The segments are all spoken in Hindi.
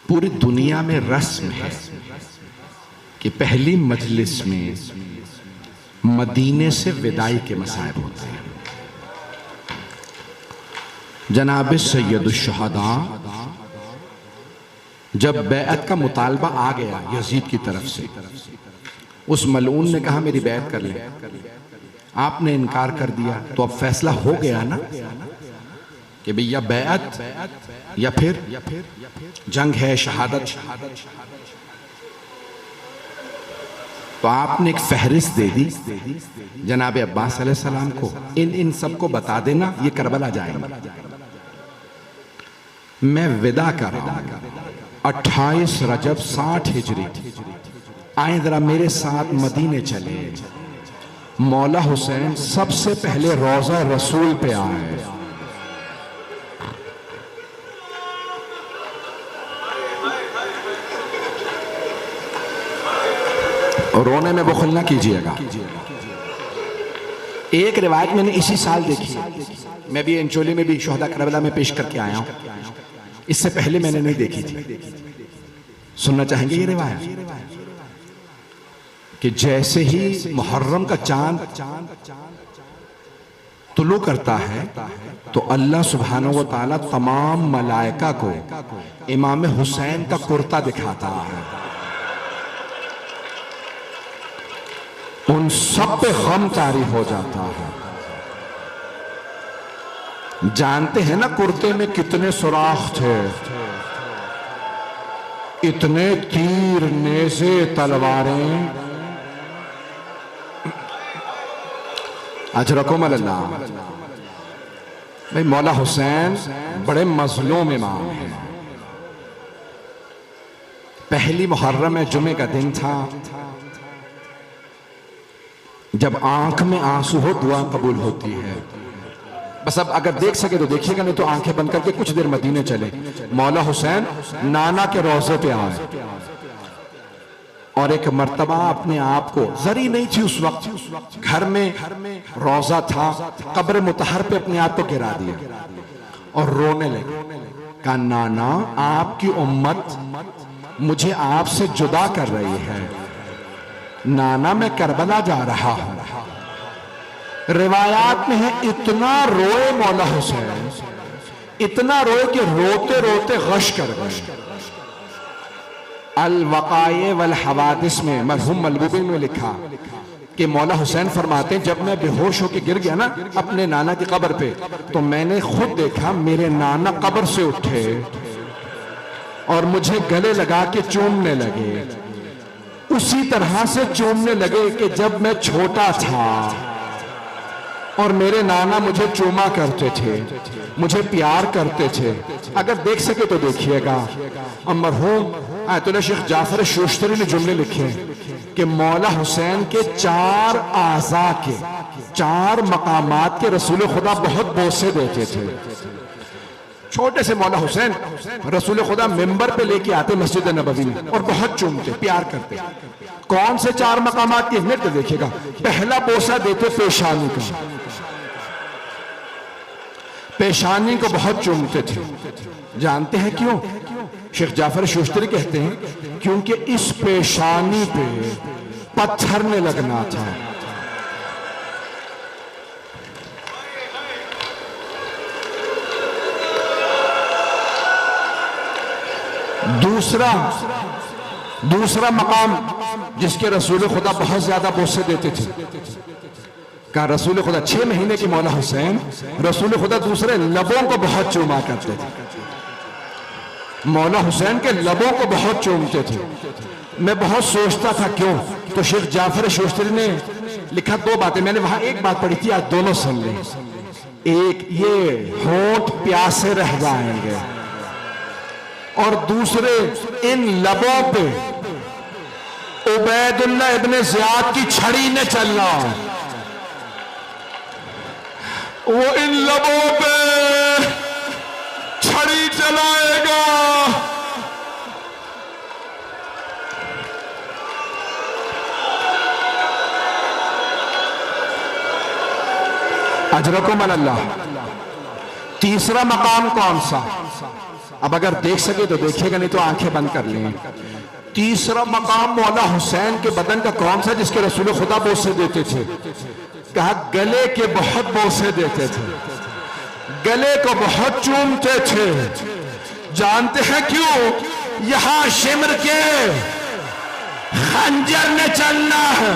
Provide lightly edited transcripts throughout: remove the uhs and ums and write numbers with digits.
पूरी दुनिया में रस्म है कि पहली मजलिस में मदीने से विदाई के मसाइब होते हैं। जनाब सैयदुश्शहदा जब बैअत का मुतालबा आ गया यजीद की तरफ से, उस मलऊन ने कहा मेरी बैत कर ले, आपने इनकार कर दिया, तो अब फैसला हो गया ना कि भैया बैअत या फिर जंग है, शहादत। तो आपने एक फहरिस्त दे दी जनाब अब्बास अलैहिस्सलाम को, इन सबको बता देना ये करबला जाएंगे। मैं विदा कर रहा हूं 28 रजब 60 हिजरी। आए जरा मेरे साथ मदीने चले। मौला हुसैन सबसे पहले रोजा रसूल पे आए। रोने में बुखल ना कीजिएगा। एक रिवायत मैंने इसी साल देखी, मैं भी इंचोली में भी शोहदा करबला में पेश करके आया हूं, इससे पहले मैंने नहीं देखी थी। सुनना चाहेंगे ये रिवायत कि जैसे ही मुहर्रम का चांद तुलू करता है तो अल्लाह सुब्हानहू व तआला तमाम मलाइका को इमाम हुसैन का कुर्ता दिखाता है। उन सब पे गम तारी हो जाता है। जानते हैं ना कुर्ते में कितने सुराख थे, इतने तीर, नेज़े, तलवारें। अजरकुम अल्लाह। भाई मौला हुसैन बड़े मजलूम इमाम हैं। पहली मुहर्रम में जुमे का दिन था। जब आंख में आंसू हो दुआ कबूल होती है। बस अब अगर देख सके तो देखिएगा, नहीं तो आंखें बंद करके कुछ देर मदीने चले। मौला हुसैन नाना के रोजे पे आए और एक मर्तबा अपने आप को, जरी नहीं थी उस वक्त, घर में रोजा था, कब्र मुतहर पे अपने आप को गिरा दिया और रोने लगे। कहा नाना आपकी उम्मत मुझे आपसे जुदा कर रही है। नाना मैं करबला जा रहा हूं। रिवायात में है इतना रोए मौला हुसैन, इतना रोए कि रोते रोते गश कर गए। अल वक़ाए वल हवादिस में मरहूम मलबूबी में लिखा कि मौला हुसैन फरमाते हैं जब मैं बेहोश होकर गिर गया ना अपने नाना की कब्र पे, तो मैंने खुद देखा मेरे नाना कब्र से उठे और मुझे गले लगा के चूमने लगे। उसी तरह से चूमने लगे कि जब मैं छोटा था और मेरे नाना मुझे चूमा करते थे, मुझे प्यार करते थे। अगर देख सके तो देखिएगा। और मरहूम आयतुल्लाह शेख जाफर शोश्तरी ने जुमले लिखे कि मौला हुसैन के 4 आज़ा के 4 मकामात के रसूल खुदा बहुत बोसे देते थे। छोटे से मौला हुसैन रसूल खुदा मिंबर पे लेके आते मस्जिद नबवी में और बहुत चूमते, प्यार करते। कौन से 4 मकामात की अहमियत देखिएगा। पहला बोसा देते पेशानी का, पेशानी को बहुत चूमते थे। जानते हैं क्यों? शेख जाफर शोश्तरी कहते हैं क्योंकि इस पेशानी पे पत्थर ने लगना था। दूसरा मकाम जिसके रसूल खुदा बहुत ज्यादा बोसे देते थे, कहा रसूल खुदा 6 महीने की मौला हुसैन रसूल खुदा दूसरे लबों को बहुत चूमा करते थे। मौला हुसैन के लबों को बहुत चूमते थे। मैं बहुत सोचता था क्यों, तो शेख जाफर शोश्तरी ने लिखा 2 बातें। मैंने वहां एक बात पढ़ी थी, आज दोनों सुन लें। एक, ये होंठ प्यासे रह जाएंगे, और दूसरे इन लबों पे उबैदुल्लाह इब्ने ज़ियाद की छड़ी ने चलना। वो इन लबों पे छड़ी चलाएगा। अजरकुम अल्लाह। तीसरा मकाम कौन सा? अब अगर देख सके तो देखिएगा, नहीं तो आंखें बंद कर लें। तीसरा मकाम मौला हुसैन के बदन का कौन सा जिसके रसूल खुदा बोसे देते थे? कहा गले के बहुत बोसे देते थे, गले को बहुत चूमते थे। जानते हैं क्यों? यहां शिमर के खंजर ने चलना है।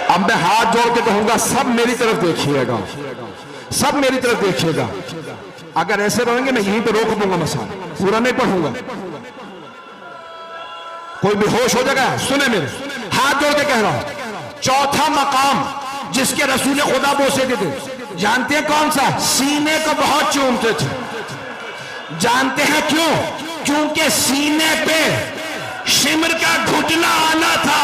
अब मैं हाथ जोड़ के कहूंगा, सब मेरी तरफ देखिएगा, सब मेरी तरफ देखिएगा। अगर ऐसे रहेंगे मैं यहीं पे रोक दूंगा, मसाला पूरा नहीं पढ़ूंगा, कोई बेहोश हो जाएगा। सुने मेरे, हाथ जोड़ के कह रहा हूं, चौथा मकाम जिसके रसूल खुदा बोसे थे, जानते हैं कौन सा? सीने को बहुत चूमते थे। जानते हैं क्यों? क्योंकि सीने पे शिमर का घुटना आना था।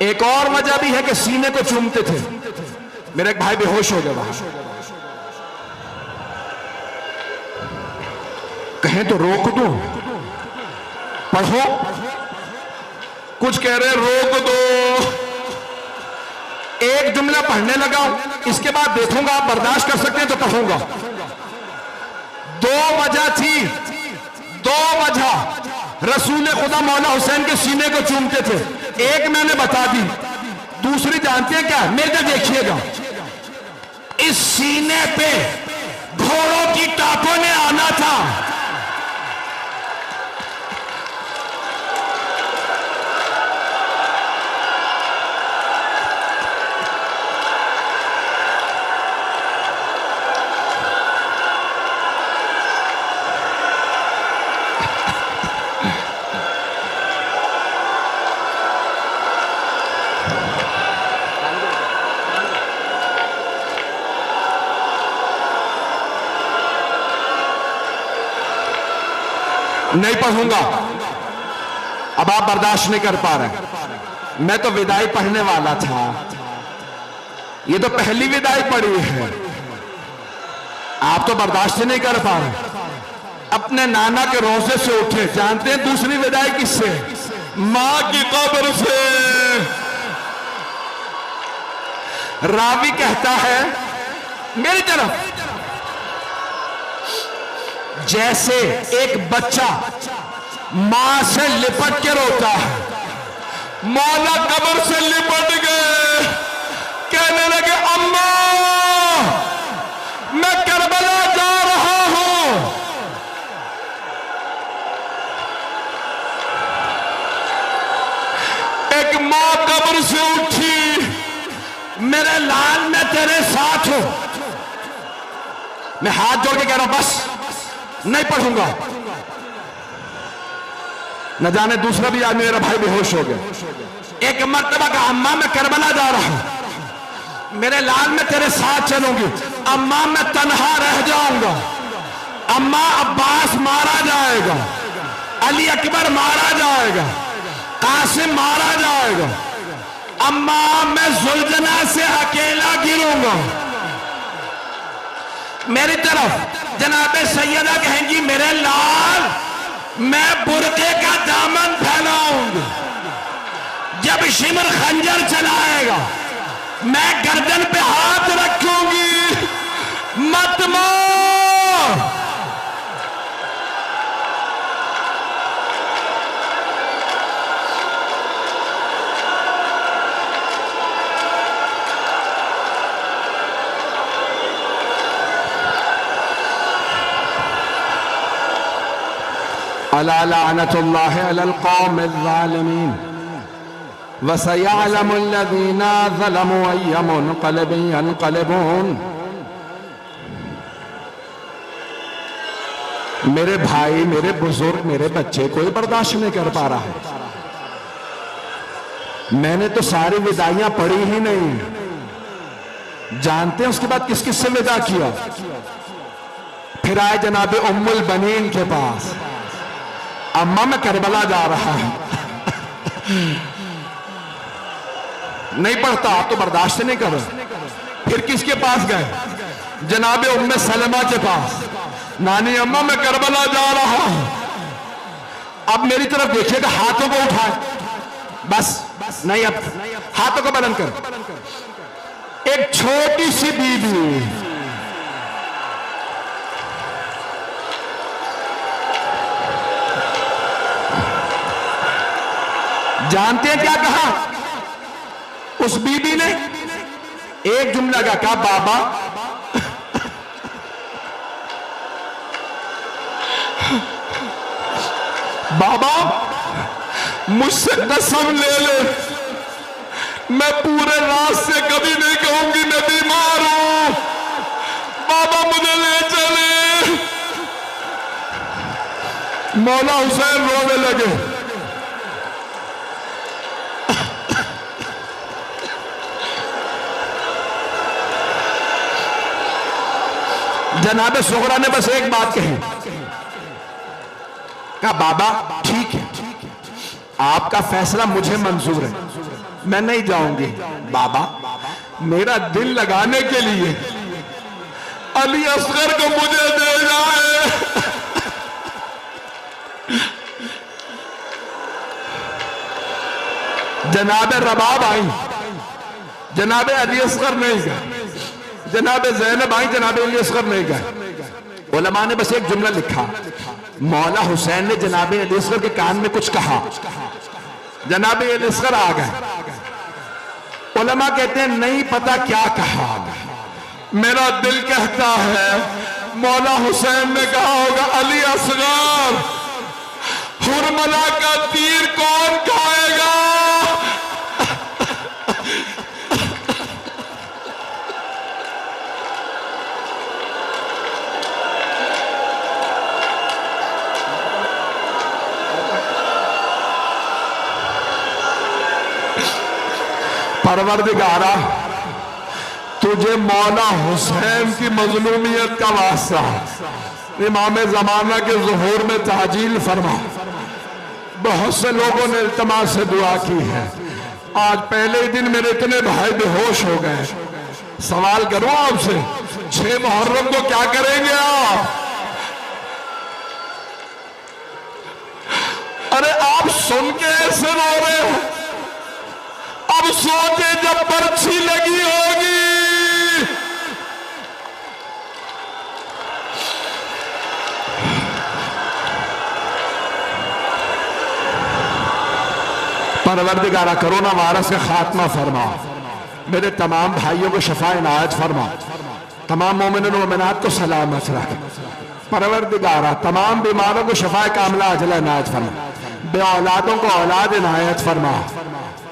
एक और वजह भी है कि सीने को चूमते थे। मेरा एक भाई बेहोश हो गया वहां, कहें तो रोक दो, पढ़ो। कुछ कह रहे रोक दो। एक जुमला पढ़ने लगा, इसके बाद देखूंगा आप बर्दाश्त कर सकते हैं तो पढ़ूंगा। दो वजह थी, दो वजह रसूल खुदा मौला हुसैन के सीने को चूमते थे। एक मैंने बता दी, दूसरी जानते हैं क्या? मेरे को देखिएगा, इस सीने पे घोड़ों की टापों ने आना था। नहीं पढ़ूंगा, अब आप बर्दाश्त नहीं कर पा रहे। मैं तो विदाई पढ़ने वाला था, ये तो पहली विदाई पढ़ी है, आप तो बर्दाश्त नहीं कर पा रहे। अपने नाना के रोजे से उठे। जानते हैं दूसरी विदाई किससे? मां की कब्र से। रावी कहता है मेरी तरफ, जैसे एक बच्चा मां से लिपट के रोता है, मौला कब्र से लिपट गए, कहने लगे अम्मा मैं करबला जा रहा हूं। एक मां कब्र से उठी, मेरे लाल मैं तेरे साथ हूं। मैं हाथ जोड़ के कह रहा हूं बस नहीं पढ़ूंगा। न जाने दूसरा भी आदमी मेरा भाई बेहोश हो गया। एक मर्तबा का अम्मा मैं करबला जा रहा हूं, मेरे लाल मैं तेरे साथ चलूंगी। अम्मा मैं तन्हा रह जाऊंगा। अम्मा अब्बास मारा जाएगा, अली अकबर मारा जाएगा, कासिम मारा जाएगा। अम्मा मैं जुल्जना से अकेला गिरूंगा। मेरी तरफ जनाबे सैयदा कहेंगी मेरे लाल मैं बुरके का दामन फैलाऊंगी। जब शिमर खंजर चलाएगा मैं गर्दन पे हाथ रखूंगी, मत मार। अला लानतुल्लाहि अलल कौमिल ज़ालिमीन व सयअलमुल लज़ीना ज़लमू अय्य मुनक़लिबिन यनक़लिबून। मेरे भाई, मेरे बुजुर्ग, मेरे बच्चे कोई बर्दाश्त नहीं कर पा रहा है। मैंने तो सारी विदाइयां पढ़ी ही नहीं। जानते हैं उसके बाद किस किस से विदा किया? फिर आए जनाबे उम्मुल बनीन के पास, अम्मा मैं करबला जा रहा हूं। नहीं पढ़ता तो बर्दाश्त नहीं कर। फिर किसके पास गए? जनाबे उम्मे सलमा के पास, नानी अम्मा मैं करबला जा रहा हूं। अब मेरी तरफ देखिएगा, हाथों को उठाए, बस नहीं, अब हाथों को बुलंद कर। एक छोटी सी बीबी, जानते हैं क्या कहा उस बीबी ने? एक जुमला का कहा, बाबा बाबा मुझसे कसम ले ले, मैं पूरे रात से कभी नहीं कहूंगी मैं बीमार हूं, बाबा मुझे ले चले। मौला हुसैन रोने लगे। जनाबे सुगरा ने बस एक बात कही, कहा बाबा ठीक है, आपका फैसला मुझे मंजूर है, मैं नहीं जाऊंगी। बाबा मेरा दिल लगाने के लिए अली असगर को मुझे दे जाए। जनाबे रबाब आई, जनाबे अली असगर नहीं गए, जनाबे ज़ैनब आई, जनाबे अली असगर नहीं गए। उलमा ने बस एक जुमला लिखा, मौला हुसैन ने जनाबे अली असगर के कान में कुछ कहा, जनाबे अली असगर आ गए। उलमा कहते हैं नहीं पता क्या कहा, मेरा दिल कहता है मौला हुसैन ने कहा होगा, अली असगर हुरमला का तीर कौन खाएगा? परवरदिगारा तुझे मौला हुसैन की मजलूमियत का वास्ता इमाम जमाना के ज़ुहूर में ताजील फरमा। बहुत से लोगों ने इल्तिमास से दुआ की है। आज पहले ही दिन मेरे इतने भाई बेहोश हो गए। सवाल करूं आपसे, 6 मुहर्रम को क्या करेंगे आप? अरे आप सुन के ऐसे रो रहे हो, अब सोचे जब पर्ची लगी होगी। परवरदिगारा कोरोना वायरस का खात्मा फरमा, मेरे तमाम भाइयों को शफा इनायत फरमा, तमाम मोमिन और मोमिनात को सलामत रख। परवरदिगारा तमाम बीमारों को शफा कामला अजला इनायत फरमा, बे औलादों को औलाद इनायत फरमा।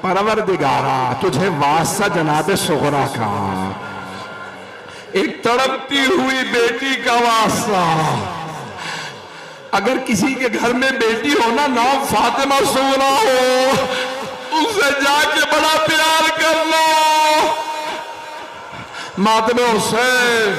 परवरदिगारा तुझे वास्ता जनाबे सुगरा का, एक तड़पती हुई बेटी का वास्ता। अगर किसी के घर में बेटी हो ना, नाम फातिमा सुगरा हो, उससे जाके बड़ा प्यार कर लो। मातमे हुसैन